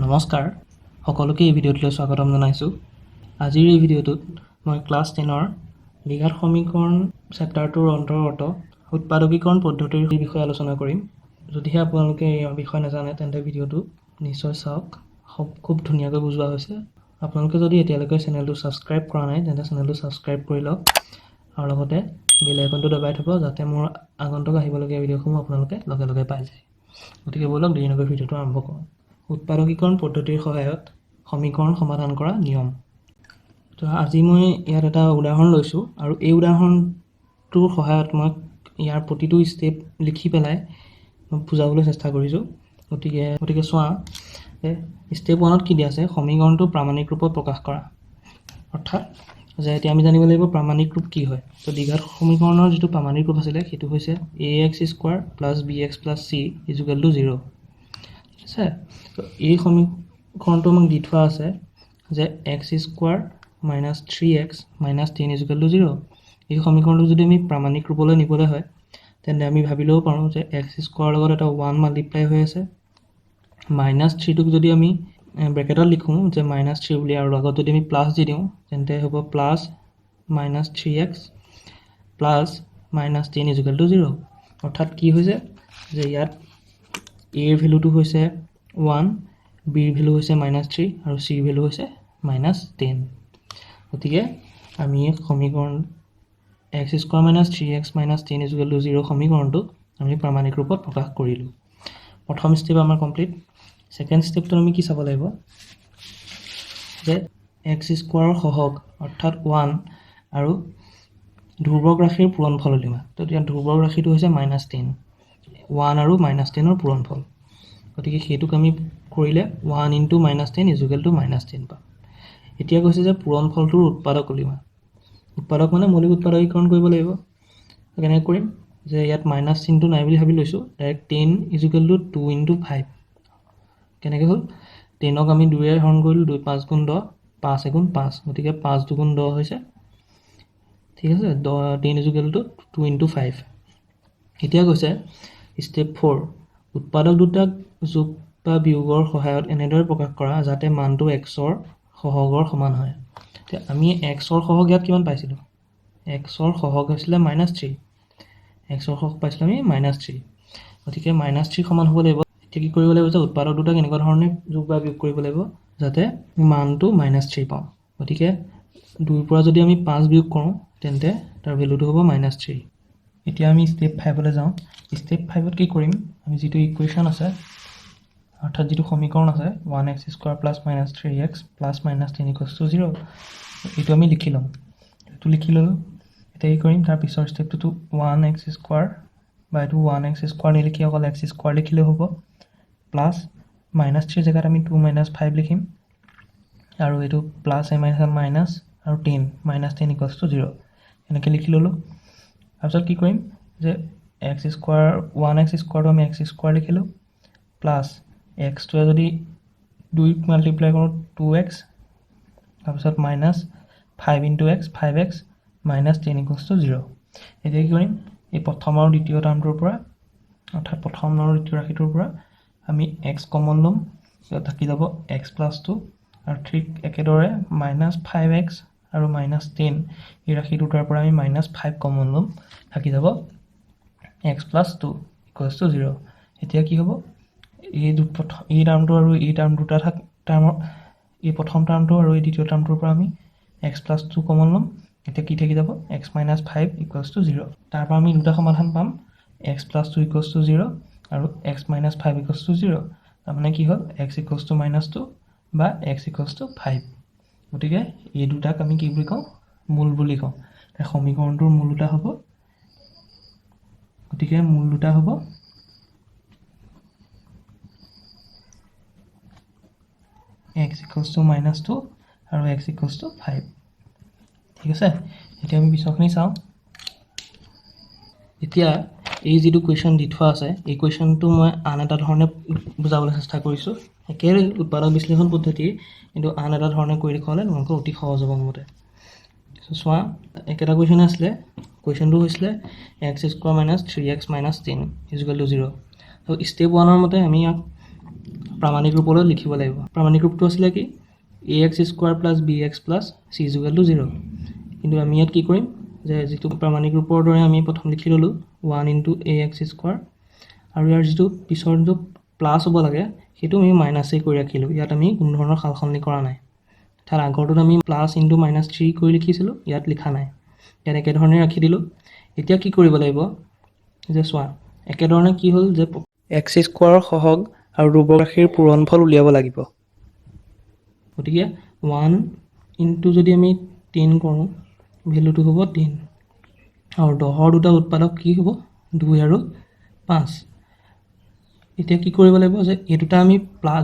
নমস্কাৰ সকলোকে এই ভিডিঅ'টোলৈ স্বাগতম জনাইছোঁ। আজিৰ এই ভিডিঅ'টোত মই ক্লাছ 10ৰ দ্বিঘাত সমীকৰণ চেপ্টাৰটোৰ অন্তৰ্গত উৎপাদকীকৰণ পদ্ধতিৰ বিষয়ে আলোচনা কৰিম। যদিহে আপোনালোকে এই বিষয়ে নাজানে তেন্তে ভিডিঅ'টো নিশ্চয় চাওক। খুব ধুনীয়াকৈ বুজোৱা হৈছে। আপোনালোকে যদি এতিয়ালৈকে চেনেলটো ছাবস্ক্ৰাইব কৰা নাই তেন্তে চেনেলটো ছাবস্ক্ৰাইব কৰি লওক আৰু লগতে বেল আইকনটো দবাই থ'ব যাতে মোৰ আগন্তুক আহিবলগীয়া ভিডিঅ'সমূহ আপোনালোকে লগে লগে পাই যায়। গতিকে ব'লক দেৰি নকৰি ভিডিঅ'টো আৰম্ভ কৰোঁ। উৎপাদকীকৰণ পদ্ধতিৰ সহায়ত সমীকৰণ সমাধান কৰা নিয়ম। তো আজি মই ইয়াত এটা উদাহৰণ লৈছোঁ আৰু এই উদাহৰণটোৰ সহায়ত মই ইয়াৰ প্ৰতিটো ষ্টেপ লিখি পেলাই বুজাবলৈ চেষ্টা কৰিছোঁ। গতিকে চোৱা যে ষ্টেপ 1ত কি দিয়া আছে, সমীকৰণটো প্ৰামাণিক ৰূপত প্ৰকাশ কৰা। অৰ্থাৎ যে এতিয়া আমি জানিব লাগিব প্ৰামাণিক ৰূপ কি হয়। তো দ্বিঘাত সমীকৰণৰ যিটো প্ৰামাণিক ৰূপ আছিলে সেইটো হৈছে ax² + bx + c = 0। আছে তো এই সমীকৰণটো আমাক দি থোৱা আছে যে x² - 3x - 10 = 0। এই সমীকৰণটো যদি আমি প্ৰামাণিক ৰূপলৈ নিবলৈ হয় তেন্তে আমি ভাবি ল'ব পাৰোঁ যে x² লগত এটা 1 মাল্টিপ্লাই হৈ আছে। -3টোক যদি আমি ব্ৰেকেটত লিখোঁ যে -3 বুলি আৰু লগত যদি আমি প্লাছ দি দিওঁ তেন্তে হ'ব প্লাছ -3x প্লাছ -10 = 0। অৰ্থাৎ কি হৈছে যে ইয়াত a ৰ ভেলুটো হৈছে 1, b ৰ ভেলু হৈছে -3 আৰু c ৰ ভেলু হৈছে -10। গতিকে আমি এই সমীকৰণ x² - 3x - 10 = 0 সমীকৰণটো আমি প্ৰামাণিক ৰূপত প্ৰকাশ কৰিলোঁ। প্ৰথম ষ্টেপ আমাৰ কমপ্লিট। ছেকেণ্ড ষ্টেপটো আমি কি চাব লাগিব যে x² সহগ অৰ্থাৎ 1 আৰু ধ্ৰুৱক ৰাশিৰ পূৰণফল উলিওৱা। তো এতিয়া ধ্ৰুৱক ৰাশিটো হৈছে -10, 1 আৰু -10ৰ পূৰণফল। গতিকে সেইটোক আমি কৰিলে 1 × -10 = -10 পাম। এতিয়া কৈছে যে পূৰণফলটোৰ উৎপাদক উলিওৱা। উৎপাদক মানে মৌলিক উৎপাদকীকৰণ কৰিব লাগিব। কেনেকৈ কৰিম যে ইয়াত মাইনাছ চিনটো নাই বুলি ভাবি লৈছোঁ, ডাইৰেক্ট 10 = 2 × 5। কেনেকৈ হ'ল 10ক আমি 2ৰে হৰণ কৰিলোঁ, 2 × 5 = 10, 5 × 5। গতিকে 5 × 2 = 10 হৈছে। ঠিক আছে, 10 = 2 × 5। এতিয়া কৈছে ষ্টেপ 4 উৎপাদক দুটাক যোগ বা বিয়োগৰ সহায়ত এনেদৰে প্ৰকাশ কৰা যাতে মানটো x ৰ সহগৰ সমান হয়। এতিয়া আমি x ৰ সহগ ইয়াত কিমান পাইছিলোঁ, x ৰ সহগ হৈছিলে -3, x ৰ সহগ পাইছিলোঁ আমি -3। গতিকে -3 সমান হ'ব লাগিব। এতিয়া কি কৰিব লাগিব যে উৎপাদক দুটাক এনেকুৱা ধৰণে যোগ বা বিয়োগ কৰিব লাগিব যাতে মানটো -3 পাওঁ। গতিকে 2ৰ পৰা যদি আমি 5 বিয়োগ কৰোঁ তেন্তে তাৰ ভেলুটো হ'ব -3। এতিয়া আমি ষ্টেপ 5লৈ যাওঁ। ষ্টেপ 5ত কি কৰিম, আমি যিটো ইকুৱেশ্যন আছে অৰ্থাৎ যিটো সমীকৰণ আছে 1x² + -3x + -10 = 0, এইটো আমি লিখি ল'ম। এইটো লিখি ল'লোঁ। এতিয়া কি কৰিম, তাৰ পিছৰ ষ্টেপটোতো 1x² বা এইটো 1x² নিলিখি অকল x² লিখিলেও হ'ব। প্লাছ -3 জেগাত আমি 2 - 5 লিখিম আৰু এইটো প্লাছ মাইনাছ আৰু 10 = 0 এনেকৈ লিখি ল'লোঁ। তাৰপিছত কি কৰিম যে x², 1x² আমি x² লিখিলোঁ প্লাছ x2 যদি 2 মাল্টিপ্লাই কৰোঁ 2x, তাৰপিছত -5 × x 5x -10 = 0। এতিয়া কি কৰিম, এই প্ৰথম আৰু দ্বিতীয় টাৰ্মটোৰ পৰা অৰ্থাৎ প্ৰথম আৰু দ্বিতীয় ৰাশিটোৰ পৰা আমি x কমন ল'ম, থাকি যাব x + 2 আৰু ঠিক একেদৰে -5x আৰু -10 এই ৰাশি দুটাৰ পৰা আমি -5 কমন ল'ম, থাকি যাব x + 2 = 0। এতিয়া কি হ'ব, এই টাৰ্মটো আৰু এই টাৰ্ম দুটা এই প্ৰথম টাৰ্মটো আৰু এই দ্বিতীয় টাৰ্মটোৰ পৰা আমি x + 2 কমন ল'ম। এতিয়া কি থাকি যাব x - 5 = 0। তাৰ পৰা আমি দুটা সমাধান পাম, x + 2 = 0 আৰু x - 5 = 0। তাৰমানে কি হ'ল x = -2 বা x = 5। গতিকে এই দুটাক আমি কি বুলি কওঁ, মূল বুলি কওঁ। সমীকৰণটোৰ মূল দুটা হ'ব, গতিকে মূল দুটা হ'ব x = -2 আৰু x = 5। ঠিক আছে, এতিয়া আমি পিছৰখিনি চাওঁ। এতিয়া এই যিটো কুৱেশ্যন দি থোৱা আছে এই কুৱেশ্যনটো মই আন এটা ধৰণে বুজাবলৈ চেষ্টা কৰিছোঁ। একে উৎপাদক বিশ্লেষণ পদ্ধতি কিন্তু আন এটা ধৰণে কৰি দেখুৱালে তোমালোকৰ অতি সহজ হ'ব মোৰ মতে। চোৱা, একেটা কুৱেশ্যনে আছিলে, কুৱেশ্যনটো হৈছিলে x² - 3x - 10 = 0। তো ষ্টেপ 1ৰ মতে আমি ইয়াক প্ৰামাণিক ৰূপলৈ লিখিব লাগিব। প্ৰামাণিক ৰূপটো আছিলে কি ax square plus bx plus c is equal to 0। কিন্তু আমি ইয়াত কি কৰিম যে যিটো প্ৰামাণিক ৰূপৰ দৰে আমি প্ৰথম লিখি ল'লোঁ 1 ইনটু ax স্কোৱাৰ, আৰু ইয়াৰ যিটো পিছৰ যিটো প্লাছ হ'ব লাগে সেইটো আমি মাইনাছেই কৰি ৰাখিলোঁ। ইয়াত আমি কোনো ধৰণৰ সালসলনি কৰা নাই। তাৰ আগৰটোত আমি প্লাছ ইনটু -3 কৰি লিখিছিলোঁ, ইয়াত লিখা নাই। ইয়াত একেধৰণে ৰাখি দিলোঁ। এতিয়া কি কৰিব লাগিব যে চোৱা একেধৰণে কি হ'ল যে এক্স স্কোৱাৰৰ সহগ আৰু ধ্ৰুৱক ৰাশিৰ পূৰণফল উলিয়াব লাগিব। গতিকে 1 ইনটু যদি আমি 10 কৰোঁ ভেলুটো হ'ব 10, আৰু 10ৰ দুটা উৎপাদক কি হ'ব 2 আৰু 5। এতিয়া কি কৰিব লাগিব যে এই দুটা আমি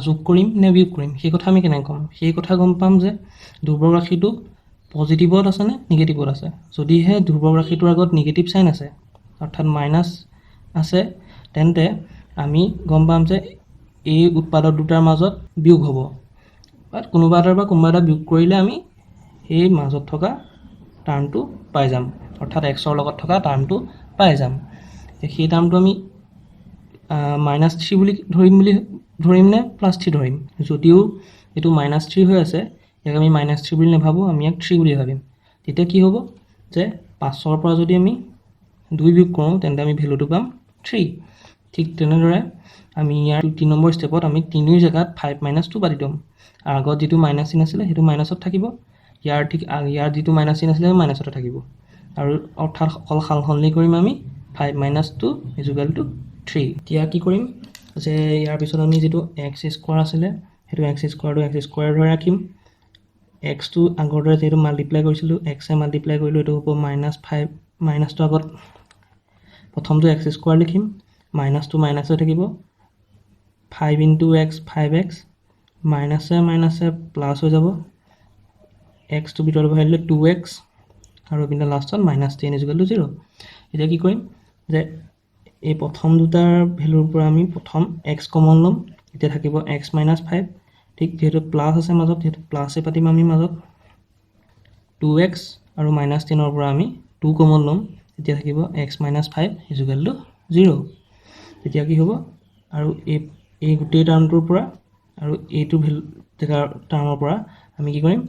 যোগ কৰিম নে বিয়োগ কৰিম সেই কথা আমি কেনেকৈ ক'ম? সেই কথা গম পাম যে ধ্ৰুৱক ৰাশিটো পজিটিভত আছে নে নিগেটিভত আছে। যদিহে ধ্ৰুৱক ৰাশিটোৰ আগত নিগেটিভ চাইন আছে অৰ্থাৎ মাইনাছ আছে, তেন্তে আমি গম পাম যে এই উৎপাদক দুটাৰ মাজত বিয়োগ হ'ব। বাট কোনোবা এটাৰ পৰা কোনোবা এটা বিয়োগ কৰিলে আমি সেই মাজত থকা টাৰ্মটো পাই যাম, অৰ্থাৎ এক্সৰ লগত থকা টাৰ্মটো পাই যাম। সেই টাৰ্মটো আমি -3 বুলি ধৰিম নে +3 ধৰিম? যদিও এইটো -3 হৈ আছে, ইয়াক আমি -3 বুলি নাভাবোঁ, আমি ইয়াক 3 বুলি ভাবিম। তেতিয়া কি হ'ব যে 5ৰ পৰা যদি আমি 2 বিয়োগ কৰোঁ তেন্তে আমি ভেলুটো পাম 3। ঠিক তেনেদৰে আমি ইয়াৰ 3 নম্বৰ ষ্টেপত আমি 3ৰ জেগাত 5 - 2 পাতি দিম। আৰু আগত যিটো মাইনাছ চিন আছিলে সেইটো মাইনাছত থাকিব, ইয়াৰ যিটো মাইনাছ চিন আছিলে সেইটো মাইনাছতে থাকিব, আৰু অৰ্থাৎ অকল সালসলনি কৰিম আমি 5 - 2 ইজ ইকুৱেল টু 3। এতিয়া কি কৰিম যে ইয়াৰ পিছত আমি যিটো এক্স স্কোৱাৰ আছিলে সেইটো এক্স স্কোৱাৰটো এক্স স্কোৱাৰ ধৰি ৰাখিম। এক্সটো আগৰ দৰে যিহেতু মাল্টিপ্লাই কৰিছিলোঁ, এক্সে মাল্টিপ্লাই কৰিলোঁ, এইটো হ'ব -5। মাইনাছটো আগত প্ৰথমটো এক্স স্কোৱাৰ লিখিম, মাইনাছটো মাইনাছ হৈ থাকিব, 5 ইনটু এক্স 5x, মাইনাছে মাইনাছে প্লাছ হৈ যাব, এক্সটো ভিতৰত ভৰাই দিলে 2x, আৰু এইপিনে লাষ্টত -10 ইজ ইকুৱেল টু 0। এতিয়া কি কৰিম যে এই প্ৰথম দুটাৰ ভেলুৰ পৰা আমি প্ৰথম এক্স কমন ল'ম, এতিয়া থাকিব x - 5। ঠিক যিহেতু প্লাছ আছে মাজত, যিহেতু প্লাছে পাতিম আমি মাজত, 2x আৰু -10ৰ পৰা আমি 2 কমন ল'ম, এতিয়া থাকিব x - 5 ইজ ইকুৱেল টু 0। তেতিয়া কি হ'ব আৰু এই গোটেই টাৰ্মটোৰ পৰা আৰু এইটো টাৰ্মৰ পৰা আমি কি কৰিম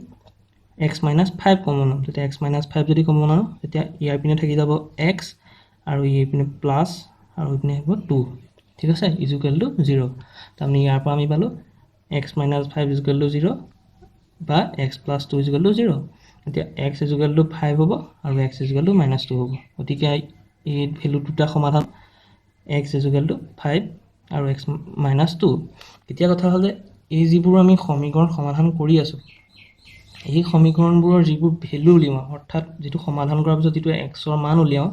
x - 5 কমন ল'ম। তেতিয়া x - 5 যদি কমন আনো তেতিয়া ইয়াৰ পিনে থাকি যাব x, আৰু এইপিনে প্লাছ, আৰু এইপিনে আহিব 2। ঠিক আছে, ইজ ইকুৱেল টু 0। তাৰমানে ইয়াৰ পৰা আমি পালোঁ x - 5 ইজ ইকুৱেল টু 0 বা x + 2 ইজ ইকুৱেল টু 0। এতিয়া x ইজ ইকুৱেল টু 5 হ'ব আৰু x ইজ ইকুৱেল টু -2 হ'ব। গতিকে এই ভেলু দুটা সমাধান x ইজ ইকুৱেল টু 5 আৰু x - 2। এতিয়া কথা হ'ল যে এই যিবোৰ আমি সমীকৰণ সমাধান কৰি আছোঁ, এই সমীকৰণবোৰৰ যিবোৰ ভেলু উলিয়াওঁ, অৰ্থাৎ যিটো সমাধান কৰাৰ পিছত যিটো এক্সৰ মান উলিয়াওঁ,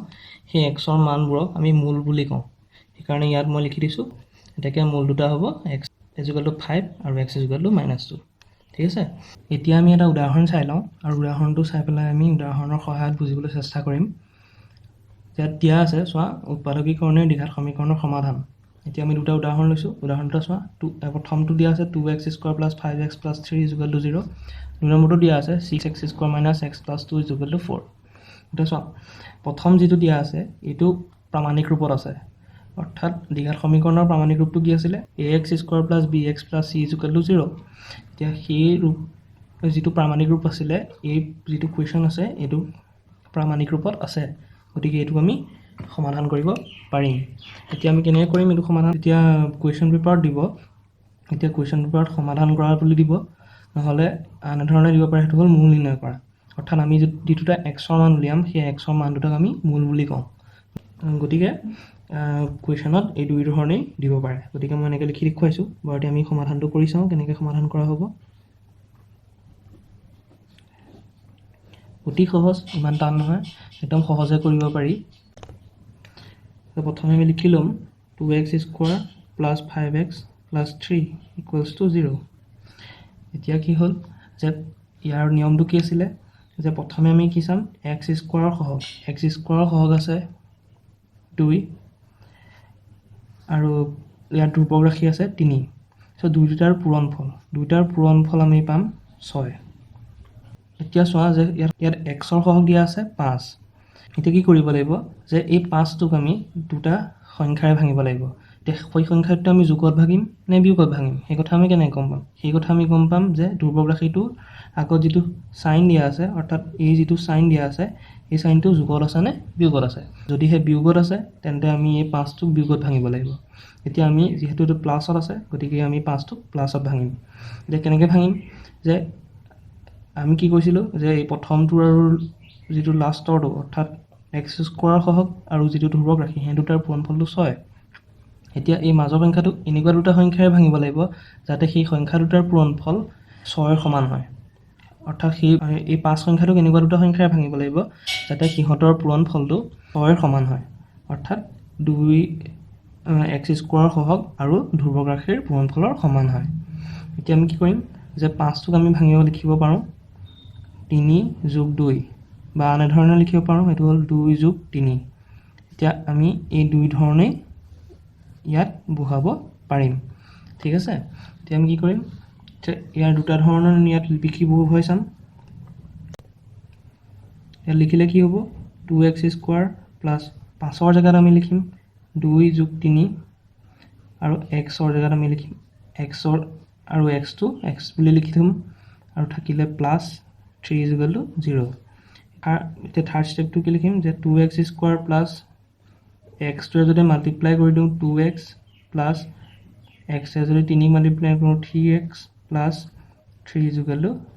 সেই এক্সৰ মানবোৰক আমি মূল বুলি কওঁ। সেইকাৰণে ইয়াত মই লিখি দিছোঁ, এতেকে মূল দুটা হ'ব x ইজ ইকুৱেল টু 5 আৰু x ইজ ইকুৱেল টু -2। ঠিক আছে, এতিয়া আমি এটা উদাহৰণ চাই লওঁ, আৰু উদাহৰণটো চাই পেলাই আমি উদাহৰণৰ সহায়ত বুজিবলৈ চেষ্টা কৰিম। ইয়াত দিয়া আছে চোৱা উৎপাদকীকৰণৰ দ্বিঘাত সমীকৰণৰ সমাধান। এতিয়া আমি দুটা উদাহৰণ লৈছোঁ। উদাহৰণ দুটা চোৱা, প্ৰথমটো দিয়া আছে 2x square plus 5x plus 3 is equal to 0। 2 নম্বৰটো দিয়া আছে 6x square minus x plus 2 is equal to 4। এতিয়া চোৱা প্ৰথম যিটো দিয়া আছে এইটো প্ৰামাণিক ৰূপত আছে, অৰ্থাৎ দ্বিঘাত সমীকৰণৰ প্ৰামাণিক ৰূপটো কি আছিলে ax square plus bx plus c is equal to 0। এতিয়া সেই ৰূপ যিটো প্ৰামাণিক ৰূপ আছিলে, এই যিটো কুৱেশ্যন আছে এইটো প্ৰামাণিক ৰূপত আছে, গতিকে এইটো আমি সমাধান কৰিব পাৰিম। এতিয়া আমি কেনেকৈ কৰিম এইটো সমাধান? এতিয়া কুৱেশ্যন পেপাৰত দিব, এতিয়া কুৱেশ্যন পেপাৰত সমাধান কৰা বুলি দিব, নহ'লে এনেধৰণে দিব পাৰে, সেইটো হ'ল মূল নিৰ্ণয় কৰা। অৰ্থাৎ আমি যি দুটা এক্সৰ মান উলিয়াম সেই এক্সৰ মান দুটাক আমি মূল বুলি কওঁ। গতিকে কুৱেশ্যনত এই দুই ধৰণেই দিব পাৰে। গতিকে মই এনেকৈ লিখি দেখুৱাইছোঁ, বাৰু এতিয়া আমি সমাধানটো কৰি চাওঁ কেনেকৈ সমাধান কৰা হ'ব। অতি সহজ, ইমান টান নহয়, একদম সহজে কৰিব পাৰি। প্ৰথমে আমি লিখি ল'ম 2x square plus 5x plus 3 equals to 0। এতিয়া কি হ'ল যে ইয়াৰ নিয়মটো কি আছিলে যে প্ৰথমে আমি কি চাম x স্কোৱাৰৰ সহগ, x স্কোৱাৰৰ সহগ আছে 2, আৰু ইয়াত ধ্ৰুৱক ৰাশি আছে 3। চ' দুয়োটাৰ পূৰণফল আমি পাম 6। এতিয়া চোৱা যে ইয়াত এক্সৰ সহগ দিয়া আছে 5। এতিয়া কি কৰিব লাগিব যে এই 5টোক আমি দুটা সংখ্যাৰে ভাঙিব লাগিব। সেই সংখ্যাটো আমি যোগত ভাগিম নে বিয়োগত ভাগিম সেই কথা আমি কেনেকৈ গম পাম সেই কথা আমি গম পাম যে ধ্ৰুৱক ৰাশিটোৰ আগত যিটো সাইন দিয়া আছে অৰ্থাৎ এই যিটো সাইন দিয়া আছে এই সাইনটো যোগত আছে নে বিয়োগত আছে যদিহে বিয়োগত আছে তেন্তে আমি এই 5টোক বিয়োগত ভাঙিব লাগিব এতিয়া আমি যেহেতু এইটো প্লাছত আছে গতিকে আমি 5টোক প্লাছত ভাঙিম এতিয়া কেনেকৈ ভাঙিম যে আমি কি কৈছিলোঁ যে এই প্ৰথমটোৰ আৰু যিটো লাষ্টৰটো অৰ্থাৎ x² সহগ আৰু যিটো ধ্ৰুৱক ৰাশি সেই দুটাৰ পূৰণফলটো 6 এতিয়া এই মাজৰ সংখ্যাটোক এনেকুৱা দুটা সংখ্যাৰে ভাঙিব লাগিব যাতে সেই সংখ্যা দুটাৰ পূৰণফল 6ৰ সমান হয় অৰ্থাৎ এই 5 সংখ্যাটোক এনেকুৱা দুটা সংখ্যাৰে ভাঙিব লাগিব যাতে সিহঁতৰ পূৰণফলটো 6ৰ সমান হয় অৰ্থাৎ 2x² সহগ আৰু ধ্ৰুৱক ৰাশিৰ পূৰণফলৰ সমান হয় এতিয়া আমি কি কৰিম যে 5টোক আমি ভাঙিব লিখিব পাৰোঁ 3 + 2 বা এনেধৰণে লিখিব পাৰোঁ এইটো হ'ল 2 + 3 এতিয়া আমি এই দুই ধৰণে ইয়াত বহাব পাৰিম ঠিক আছে এতিয়া আমি কি কৰিম যে ইয়াৰ দুটা ধৰণৰ ইয়াত লিখি বহুৱাই চাম ইয়াত লিখিলে কি হ'ব 2x² প্লাছ 5ৰ জেগাত আমি লিখিম 2 + 3 আৰু xৰ জেগাত আমি লিখিম xৰ আৰু xটো x বুলি লিখি থম আৰু থাকিলে প্লাছ 3 = 0 এতিয়া থাৰ্ড ষ্টেপটো কি লিখিম যে 2x² প্লাছ x যদি মাল্টিপ্লাই কৰি দিওঁ 2x প্লাছ x যদি 3 মাল্টিপ্লাই কৰোঁ 3x প্লাছ 3 =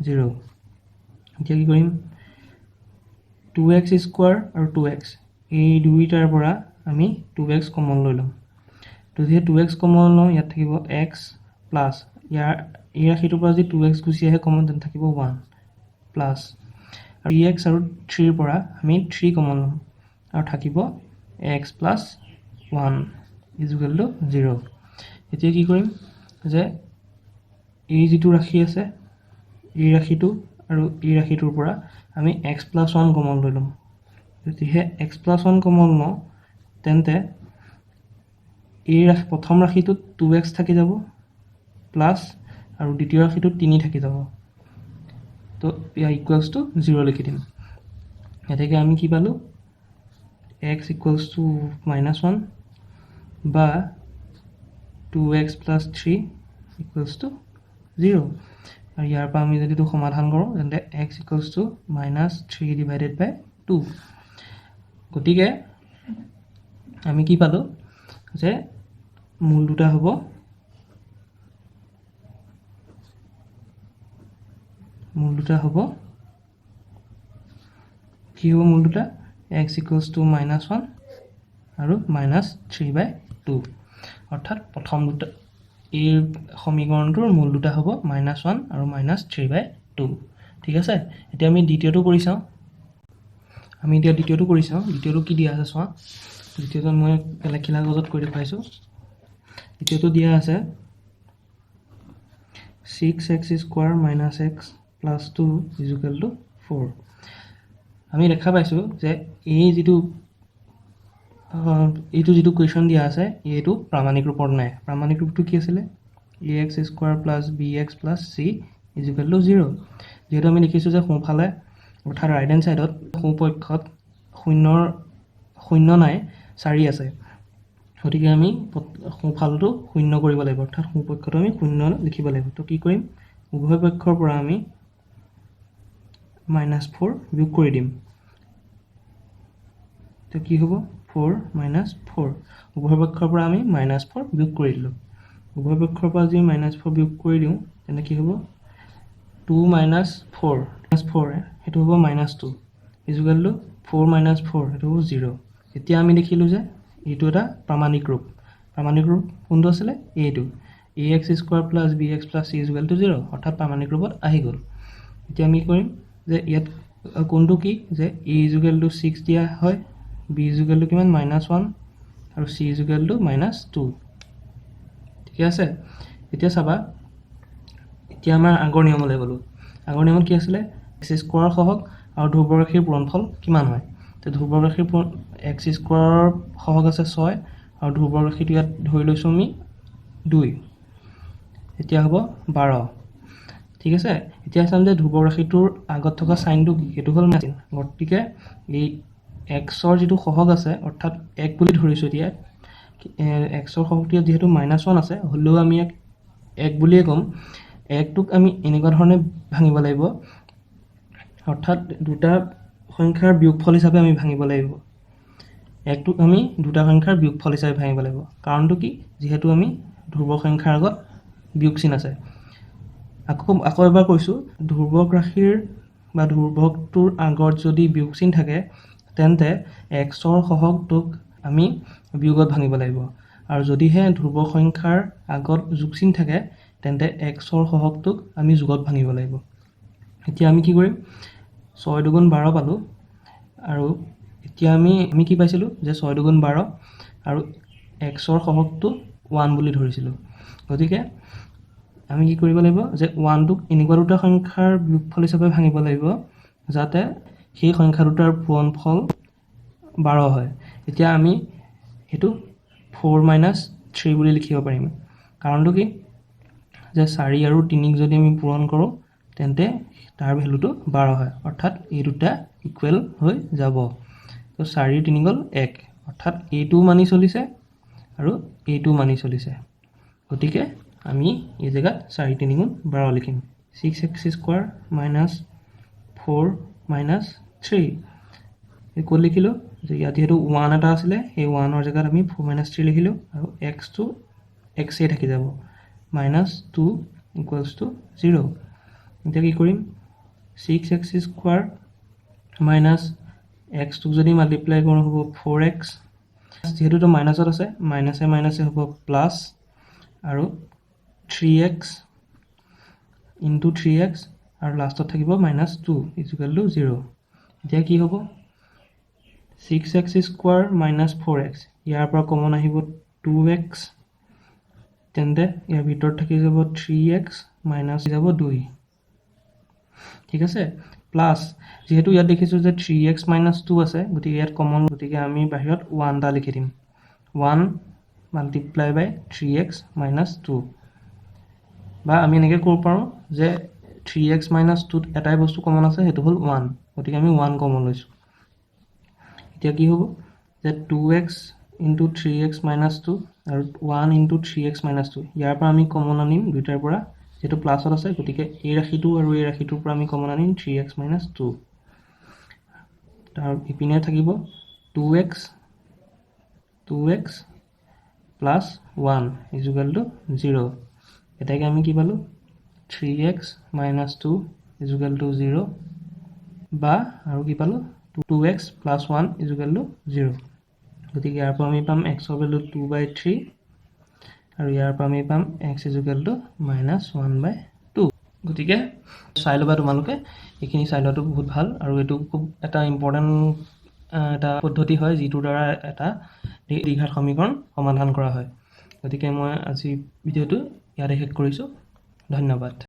0 এতিয়া কি কৰিম 2x² আৰু 2x এই দুইটাৰ পৰা আমি 2x কমন লৈ ল'ম যদিহে 2x কমন লওঁ ইয়াত থাকিব x প্লাছ এই ৰাশিটোৰ পৰা যদি 2x গুচি আহে কমন তেন্তে থাকিব 1 প্লাছ 3x আৰু 3ৰ পৰা আমি 3 কমন ল'ম আৰু থাকিব x প্লাছ 1 = 0 এতিয়া কি কৰিম যে এই যিটো ৰাশি আছে এই ৰাশিটো আৰু এই ৰাশিটোৰ পৰা আমি x প্লাছ 1 কমন লৈ ল'ম যদিহে x প্লাছ 1 কমন লওঁ তেন্তে এই প্ৰথম ৰাশিটোত 2x থাকি যাব প্লাছ আৰু দ্বিতীয় ৰাশিটোত 3 থাকি যাব তো ইয়াৰ ইকুৱেলছ টু 0 লিখি দিম এতেকে আমি কি পালোঁ x = -1 বা 2x + 3 = 0 আৰু ইয়াৰ পৰা আমি যদি এইটো সমাধান কৰোঁ তেন্তে x = -3/2 গতিকে আমি কি পালোঁ যে মূল দুটা হ'ব কি হ'ব মূল দুটা x = -1 আৰু -3/2 অৰ্থাৎ প্ৰথম দুটা এই সমীকৰণটোৰ মূল দুটা হ'ব -1 আৰু -3/2 ঠিক আছে এতিয়া আমি দ্বিতীয়টো কৰি চাওঁ দ্বিতীয়টো কি দিয়া আছে চোৱা দ্বিতীয়টো মই লেখিলা কাগজত কৰি দেখুৱাইছোঁ দ্বিতীয়টো দিয়া আছে 6x² - x + 2 = 4 আমি দেখা পাইছোঁ যে এইটো যিটো কুৱেশ্যন দিয়া আছে এইটো প্ৰামাণিক ৰূপত নাই প্ৰামাণিক ৰূপটো কি আছিলে ax² + bx + c = 0 যেহেতু আমি লিখিছোঁ যে সোঁফালে অৰ্থাৎ ৰাইট হেণ্ড ছাইডত সোঁপক্ষত শূন্য নাই 4 আছে গতিকে আমি সোঁফালটো 0 কৰিব লাগিব অৰ্থাৎ সোঁপক্ষটো আমি 0 লিখিব লাগিব তো কি কৰিম উভয় পক্ষৰ পৰা আমি -4 বিয়োগ কৰি দিম তো কি হ'ব 4 - 4 উভয় পক্ষৰ পৰা আমি -4 বিয়োগ কৰি দিলোঁ উভয় পক্ষৰ পৰা যদি -4 বিয়োগ কৰি দিওঁ তেন্তে কি হ'ব 2 - 4 সেইটো হ'ব -2 = 4 - 4 সেইটো হ'ব 0 এতিয়া আমি দেখিলোঁ যে এইটো এটা প্ৰামাণিক ৰূপ কোনটো আছিলে এইটো ax² + bx + c = 0 অৰ্থাৎ প্ৰামাণিক ৰূপত আহি গ'ল এতিয়া আমি কৰিম যে ইয়াত কোনটো কি যে a = 6 দিয়া হয় b = কিমান -1 আৰু c = -2 ঠিক আছে এতিয়া চাবা এতিয়া আমাৰ আগৰ নিয়মলৈ গ'লোঁ আগৰ নিয়মত কি আছিলে x² সহগ আৰু ধ্ৰুৱক ৰাশিৰ পূৰণফল কিমান হয় তো ধ্ৰুৱক ৰাশিৰ x² সহগ আছে 6 আৰু ধ্ৰুৱক ৰাশিটো ইয়াত ধৰি লৈছোঁ আমি 2 এতিয়া হ'ব 12 ঠিক আছে এতিয়া চাম যে ধ্ৰুৱক ৰাশিটোৰ আগত থকা সাইনটো কি সেইটো হ'ল -চিন গতিকে এই xৰ যিটো সহগ আছে অৰ্থাৎ 1 বুলি ধৰিছোঁ এতিয়া এক্সৰ সহগটো যিহেতু -1 আছে হ'লেও আমি ইয়াক 1 বুলিয়ে ক'ম। 1টোক আমি এনেকুৱা ধৰণে ভাঙিব লাগিব, অৰ্থাৎ দুটা সংখ্যাৰ বিয়োগফল হিচাপে আমি ভাঙিব লাগিব। 1টোক আমি দুটা সংখ্যাৰ বিয়োগফল হিচাপে ভাঙিব লাগিব। কাৰণটো কি? যিহেতু আমি ধ্ৰুৱক সংখ্যাৰ আগত বিয়োগ চিন আছে। আকৌ এবাৰ কৈছোঁ, ধ্ৰুৱক ৰাশিৰ বা ধ্ৰুৱকটোৰ আগত যদি বিয়োগ চিন থাকে তেন্তে এক্সৰ সহগটোক আমি বিয়োগত ভাঙিব লাগিব, আৰু যদিহে ধ্ৰুৱক সংখ্যাৰ আগত যোগ চিন থাকে তেন্তে এক্সৰ সহগটোক আমি যোগত ভাঙিব লাগিব। এতিয়া আমি কি কৰিম? 6 দুগুণ 12 পালোঁ, আৰু এতিয়া আমি কি পাইছিলোঁ যে 6 দুগুণ 12 আৰু এক্সৰ সহগটো 1 বুলি ধৰিছিলোঁ। গতিকে আমি কি কৰিব লাগিব যে 1টোক এনেকুৱা দুটা সংখ্যাৰ বিয়োগফল হিচাপে ভাঙিব লাগিব যাতে সেই সংখ্যা দুটাৰ পূৰণফল 12 হয়। এতিয়া আমি সেইটো 4 - 3 বুলি লিখিব পাৰিম। কাৰণটো কি? যে 4 আৰু 3ক যদি আমি পূৰণ কৰোঁ তেন্তে তাৰ ভেলুটো 12 হয়, অৰ্থাৎ এই দুটা ইকুৱেল হৈ যাব। তো 4 3 গ'ল 1, অৰ্থাৎ এইটোও মানি চলিছে আৰু এইটোও মানি চলিছে। গতিকে আমি এই জেগাত 4 3 গুণ 12 লিখিম। 6x² - 4 - 3 ক'ত লিখিলোঁ? যে ইয়াত যিহেতু 1 এটা আছিলে, সেই 1ৰ জেগাত আমি 4 - 3 লিখিলোঁ, আৰু xটো xয়ে থাকি যাব। -2 = 0। এতিয়া কি কৰিম? 6x² - xটোক যদি মাল্টিপ্লাই কৰোঁ হ'ব 4x, যিহেতু এইটো মাইনাছত আছে, মাইনাছে মাইনাছে হ'ব প্লাছ, আৰু 3x × 3x, আৰু লাষ্টত থাকিব -2 = 0। এতিয়া কি হ'ব? 6x² - 4x, ইয়াৰ পৰা কমন আহিব 2x, তেন্তে ইয়াৰ ভিতৰত থাকি যাব 3x মাইনাছ যাব 2। ঠিক আছে? প্লাছ, যিহেতু ইয়াত দেখিছোঁ যে 3x - 2 আছে, গতিকে ইয়াত কমন, গতিকে আমি বাহিৰত 1 এটা লিখি দিম। 1 × 3x - 2, বা আমি এনেকৈ ক'ব পাৰোঁ যে 3x - 2ত এটাই বস্তু কমন আছে, সেইটো হ'ল 1, গতিকে আমি 1 কমন লৈছোঁ। এতিয়া কি হ'ব? যে 2x × 3x - 2 আৰু 1 × 3x - 2, ইয়াৰ পৰা আমি কমন আনিম দুইটাৰ পৰা, যিহেতু প্লাছত আছে, গতিকে এই ৰাশিটো আৰু এই ৰাশিটোৰ পৰা আমি কমন আনিম 3x - 2। তাৰ ইপিনে থাকিব 2x + 1 = 0। এটাকে আমি কি পালোঁ? 3x - 2 = 0, বা আৰু কি পালোঁ? 2x + 1 = 0। গতিকে ইয়াৰ পৰা আমি পাম xৰ ভেলু 2/3, আৰু ইয়াৰ পৰা আমি পাম x = -1/2। গতিকে চাই ল'বা তোমালোকে, এইখিনি চাই লোৱাটো বহুত ভাল, আৰু এইটো খুব এটা ইম্পৰ্টেণ্ট এটা পদ্ধতি হয় যিটোৰ দ্বাৰা এটা দ্বিঘাত সমীকৰণ সমাধান কৰা হয়। গতিকে মই আজি ভিডিঅ'টো ইয়াতে শেষ কৰিছোঁ। ধন্যবাদ।